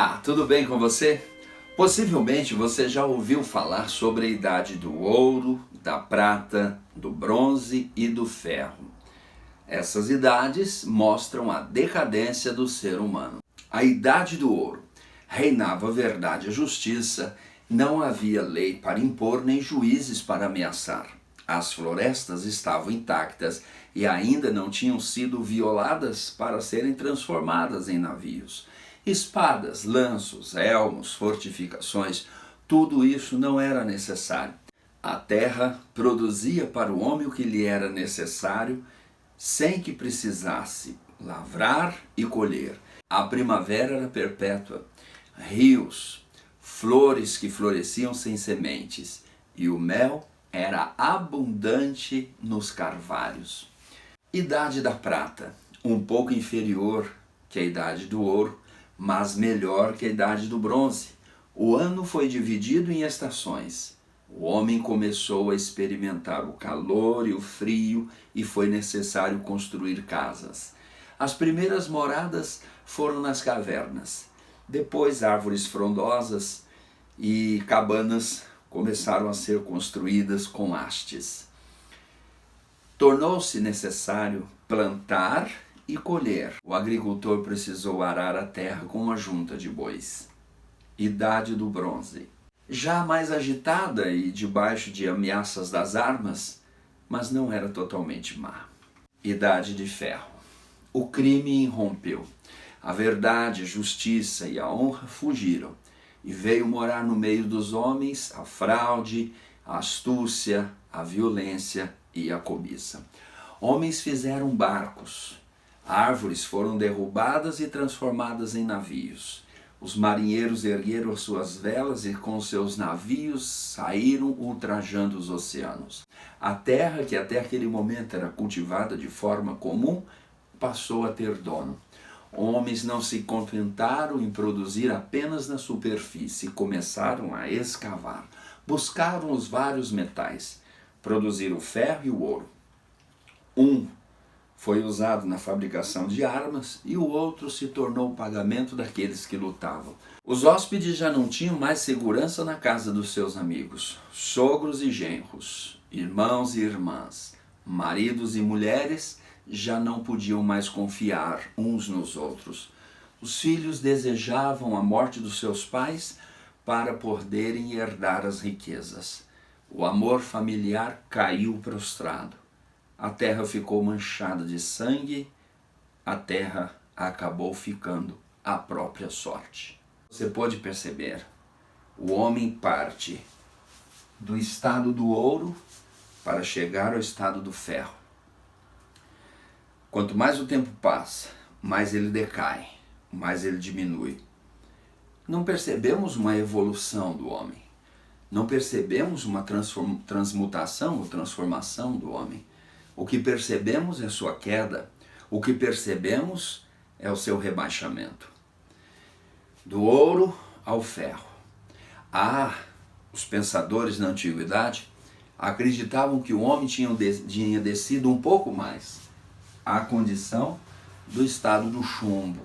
Olá, tudo bem com você? Possivelmente você já ouviu falar sobre a idade do ouro, da prata, do bronze e do ferro. Essas idades mostram a decadência do ser humano. A idade do ouro reinava a verdade e a justiça, não havia lei para impor nem juízes para ameaçar. As florestas estavam intactas e ainda não tinham sido violadas para serem transformadas em navios. Espadas, lanços, elmos, fortificações, tudo isso não era necessário. A terra produzia para o homem o que lhe era necessário, sem que precisasse lavrar e colher. A primavera era perpétua, rios, flores que floresciam sem sementes, e o mel era abundante nos carvalhos. Idade da prata, um pouco inferior que a idade do ouro, mas melhor que a idade do bronze. O ano foi dividido em estações. O homem começou a experimentar o calor e o frio e foi necessário construir casas. As primeiras moradas foram nas cavernas. Depois árvores frondosas e cabanas começaram a ser construídas com hastes. Tornou-se necessário plantar e colher. O agricultor precisou arar a terra com uma junta de bois. Idade do bronze. Já mais agitada e debaixo de ameaças das armas, mas não era totalmente má. Idade de ferro. O crime irrompeu. A verdade, a justiça e a honra fugiram. E veio morar no meio dos homens a fraude, a astúcia, a violência e a cobiça. Homens fizeram barcos. Árvores foram derrubadas e transformadas em navios. Os marinheiros ergueram as suas velas e com seus navios saíram ultrajando os oceanos. A terra, que até aquele momento era cultivada de forma comum, passou a ter dono. Homens não se contentaram em produzir apenas na superfície, começaram a escavar. Buscaram os vários metais, produziram o ferro e o ouro. Um foi usado na fabricação de armas e o outro se tornou o pagamento daqueles que lutavam. Os hóspedes já não tinham mais segurança na casa dos seus amigos. Sogros e genros, irmãos e irmãs, maridos e mulheres já não podiam mais confiar uns nos outros. Os filhos desejavam a morte dos seus pais para poderem herdar as riquezas. O amor familiar caiu prostrado. A terra ficou manchada de sangue, a terra acabou ficando a própria sorte. Você pode perceber, o homem parte do estado do ouro para chegar ao estado do ferro. Quanto mais o tempo passa, mais ele decai, mais ele diminui. Não percebemos uma evolução do homem, não percebemos uma transmutação ou transformação do homem. O que percebemos é sua queda, o que percebemos é o seu rebaixamento. Do ouro ao ferro. Os pensadores na antiguidade acreditavam que o homem tinha descido um pouco mais à condição do estado do chumbo,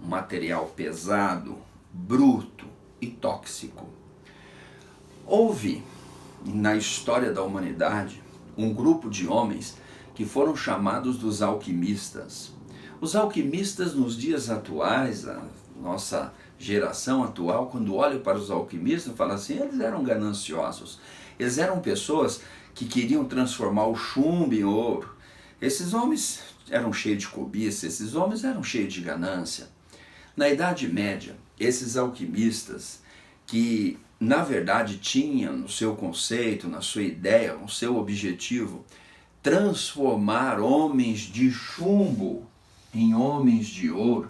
um material pesado, bruto e tóxico. Houve na história da humanidade um grupo de homens que foram chamados dos alquimistas. Os alquimistas nos dias atuais, a nossa geração atual, quando olha para os alquimistas, fala assim, eles eram gananciosos. Eles eram pessoas que queriam transformar o chumbo em ouro. Esses homens eram cheios de cobiça, esses homens eram cheios de ganância. Na Idade Média, esses alquimistas que na verdade tinha no seu conceito, na sua ideia, no seu objetivo, transformar homens de chumbo em homens de ouro.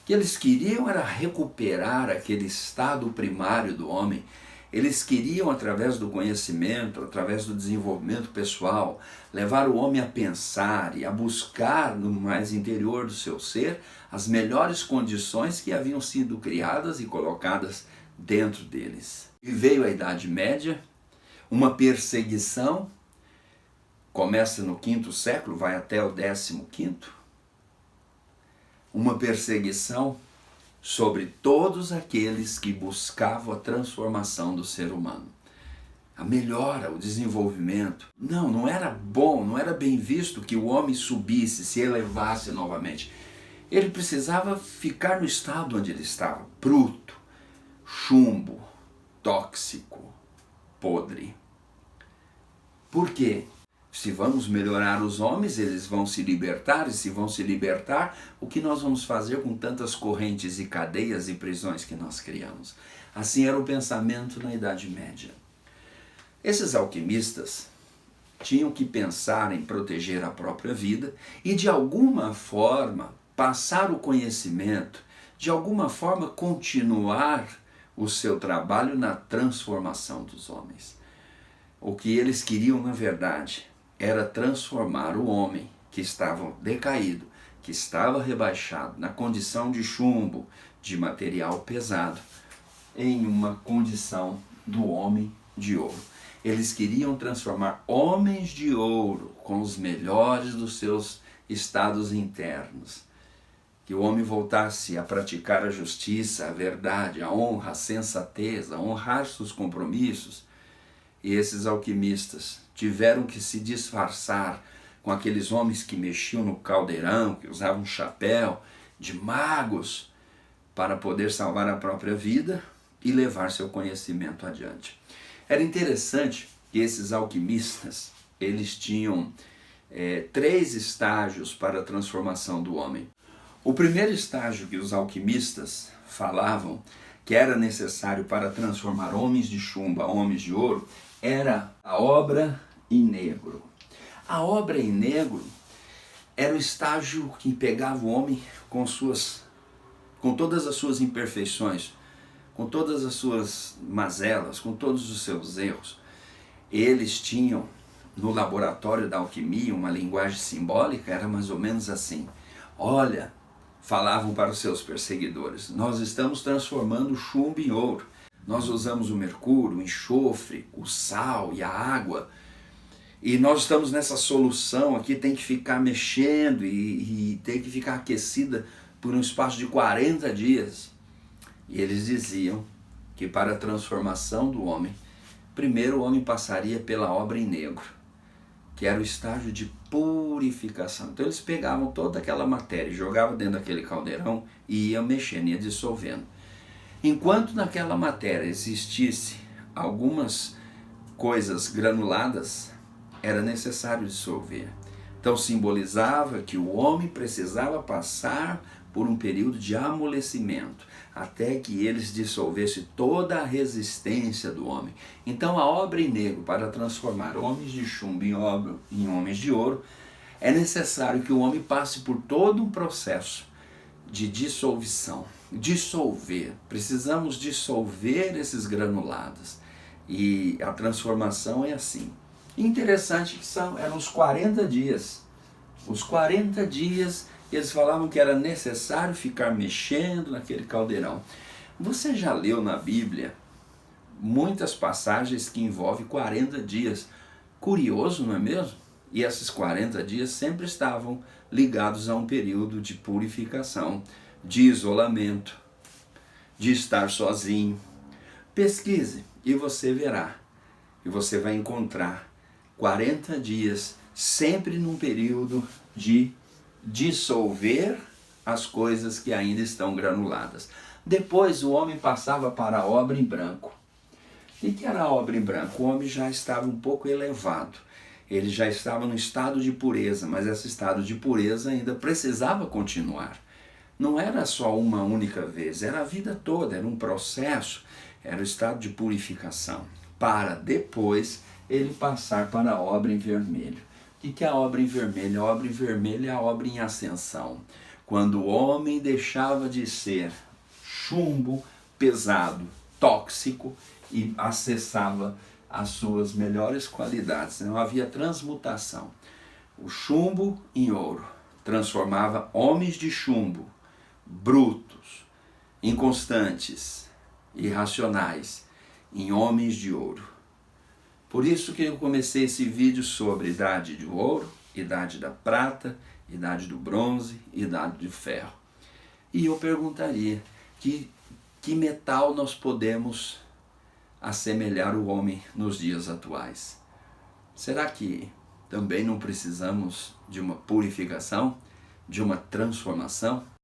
O que eles queriam era recuperar aquele estado primário do homem. Eles queriam, através do conhecimento, através do desenvolvimento pessoal, levar o homem a pensar e a buscar no mais interior do seu ser as melhores condições que haviam sido criadas e colocadas dentro deles. E veio a Idade Média, uma perseguição, começa no 5º século, vai até o 15º, uma perseguição sobre todos aqueles que buscavam a transformação do ser humano. A melhora, o desenvolvimento. Não era bom, não era bem visto que o homem subisse, se elevasse novamente. Ele precisava ficar no estado onde ele estava, bruto, chumbo, tóxico, podre. Por quê? Se vamos melhorar os homens, eles vão se libertar, e se vão se libertar, o que nós vamos fazer com tantas correntes e cadeias e prisões que nós criamos? Assim era o pensamento na Idade Média. Esses alquimistas tinham que pensar em proteger a própria vida e, de alguma forma, passar o conhecimento, de alguma forma, continuar o seu trabalho na transformação dos homens. O que eles queriam, na verdade, era transformar o homem que estava decaído, que estava rebaixado, na condição de chumbo, de material pesado, em uma condição do homem de ouro. Eles queriam transformar homens de ouro com os melhores dos seus estados internos. Que o homem voltasse a praticar a justiça, a verdade, a honra, a sensatez, a honrar seus compromissos. E esses alquimistas tiveram que se disfarçar com aqueles homens que mexiam no caldeirão, que usavam chapéu, de magos, para poder salvar a própria vida e levar seu conhecimento adiante. Era interessante que esses alquimistas, eles tinham 3 estágios para a transformação do homem. O primeiro estágio que os alquimistas falavam que era necessário para transformar homens de chumbo a homens de ouro era a obra em negro. A obra em negro era o estágio que pegava o homem com todas as suas imperfeições, com todas as suas mazelas, com todos os seus erros. Eles tinham no laboratório da alquimia uma linguagem simbólica, era mais ou menos assim. Olha, falavam para os seus perseguidores, nós estamos transformando o chumbo em ouro. Nós usamos o mercúrio, o enxofre, o sal e a água. E nós estamos nessa solução aqui, tem que ficar mexendo e tem que ficar aquecida por um espaço de 40 dias. E eles diziam que para a transformação do homem, primeiro o homem passaria pela obra em negro, que era o estágio de purificação. Então eles pegavam toda aquela matéria, jogavam dentro daquele caldeirão e iam mexendo, iam dissolvendo. Enquanto naquela matéria existisse algumas coisas granuladas, era necessário dissolver. Então simbolizava que o homem precisava passar por um período de amolecimento, até que eles dissolvessem toda a resistência do homem. Então a obra em negro, para transformar homens de chumbo em homens de ouro, é necessário que o homem passe por todo um processo de dissolução. Dissolver, precisamos dissolver esses granulados. E a transformação é assim. Interessante que eram os 40 dias. Os 40 dias eles falavam que era necessário ficar mexendo naquele caldeirão. Você já leu na Bíblia muitas passagens que envolvem 40 dias. Curioso, não é mesmo? E esses 40 dias sempre estavam ligados a um período de purificação, de isolamento, de estar sozinho. Pesquise e você verá. E você vai encontrar 40 dias sempre num período de dissolver as coisas que ainda estão granuladas. Depois o homem passava para a obra em branco. O que era a obra em branco? O homem já estava um pouco elevado. Ele já estava no estado de pureza, mas esse estado de pureza ainda precisava continuar. Não era só uma única vez, era a vida toda, era um processo, era o estado de purificação, para depois ele passar para a obra em vermelho. O que é a obra em vermelho? A obra em vermelho é a obra em ascensão. Quando o homem deixava de ser chumbo, pesado, tóxico e acessava as suas melhores qualidades. Não havia transmutação. O chumbo em ouro transformava homens de chumbo, brutos, inconstantes, irracionais, em homens de ouro. Por isso que eu comecei esse vídeo sobre idade do ouro, idade da prata, idade do bronze, idade do ferro. E eu perguntaria, Que metal nós podemos assemelhar o homem nos dias atuais? Será que também não precisamos de uma purificação, de uma transformação?